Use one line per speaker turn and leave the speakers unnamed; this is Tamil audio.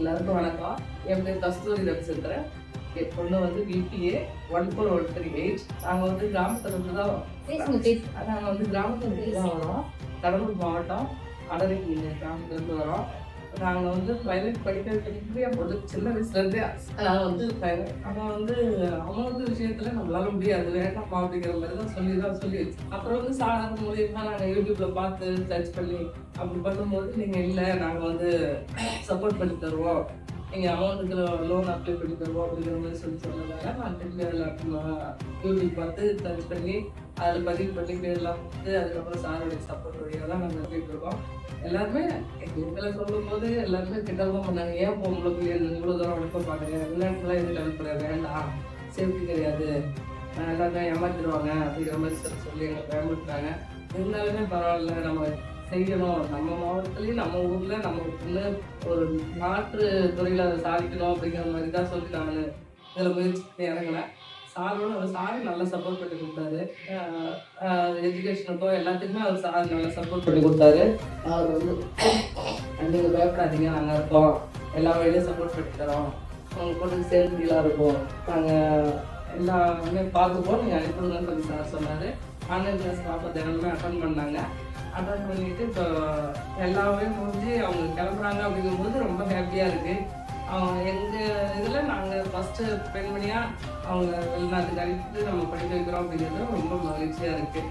எல்லாருக்கும் வணக்கம். என் பேர் கஸ்தூரி ரவிச்சந்திரன். என் பொண்ணு வந்து பிபிஏ 14138. நாங்கள் வந்து கிராமத்துலேருந்து தான் நாங்கள் வந்து கிராமத்துலேருந்து தான் வரோம். கடலூர் மாவட்டம் அடரிக்கு கிராமத்துலேருந்து வரோம். நாங்கள் வந்து ப்ரைவேட் படிக்கிறதுக்கு என் பொண்ணு சின்ன வயசுலேருந்தே நான் வந்து அவன் வந்து அமௌண்ட் விஷயத்தில் நம்மளால முடியாது வேண்டாமா அப்படிங்கிற மாதிரி தான் சொல்லி வச்சு அப்புறம் வந்து சாதாரண மூலியமாக நாங்கள் யூடியூப்பில் பார்த்து சர்ச் பண்ணி அப்படி பண்ணும்போது நீங்கள் இல்லை நாங்கள் வந்து சப்போர்ட் பண்ணி தருவோம், நீங்கள் அமௌண்ட்டுக்கு லோன் அப்ளை பண்ணி தருவோம் அப்படிங்கிற மாதிரி சொன்னதால நான் திருப்பி யூடியூப் பார்த்து சர்ச் பண்ணி அதில் பதிவு பண்ணி பேர்லாம் வந்து அதுக்கப்புறம் சாரோடைய சப்போர்ட் வழியாக தான் நாங்கள் போயிட்டு இருக்கோம். எல்லாருமே எங்களை சொல்லும் போது எல்லாருமே கிட்டதான் பண்ணாங்க, ஏன் பொம்பளை இவ்வளோ தூரம் அனுப்ப பாருங்க, விளையாட்டுலாம் எதுக்கு அனுப்புற வேண்டாம், சேஃப்டி கிடையாது, எல்லாருமே ஏமாத்திடுவாங்க அப்படிங்கிற மாதிரி சொல்லி எங்களை பயமுறுத்துறாங்க. இருந்தாலுமே பரவாயில்ல, நம்ம செய்யணும், நம்ம மாவட்டத்துலேயும் நம்ம ஊரில் நம்ம பொண்ணு ஒரு மாற்று துறையில் அதை சாதிக்கணும் அப்படிங்கிற மாதிரி தான் சொல்லி நான் இதில் முயற்சி இறங்கினேன். சார் நல்லா சப்போர்ட் பண்ணி கொடுத்தாரு. எஜுகேஷனுக்கோ எல்லாத்துக்குமே அவர் சார் நல்லா சப்போர்ட் பண்ணி கொடுத்தாரு. அவர் வந்து நீங்கள் பயப்படாதீங்க, நாங்கள் இருக்கோம், எல்லா வழியிலையும் சப்போர்ட் பண்ணி தரோம், உங்கள் பொண்ணுக்கு சேஃப்டிலாம் இருக்கும், நாங்கள் எல்லாமே பார்த்துப்போம், நீங்கள் அனுப்பிடுங்கன்னு சொல்லி சார் சொன்னார். ஆன்லைன் கிளாஸ் பாப்பா தினமே அட்டன் பண்ணாங்க. அட்டன் பண்ணிவிட்டு இப்போ எல்லாமே முடிஞ்சு அவங்க கிளம்புறாங்க அப்படிங்கும்போது ரொம்ப ஹாப்பியாக இருக்குது. எங்கள் இதில் நாங்கள் ஃபஸ்ட்டு பெண்மணியாக அவங்க வெளிநாட்டுக்கு அனுப்பிட்டு நம்ம படிக்க வைக்கிறோம் அப்படிங்கிறது ரொம்ப மகிழ்ச்சியாக இருக்குது.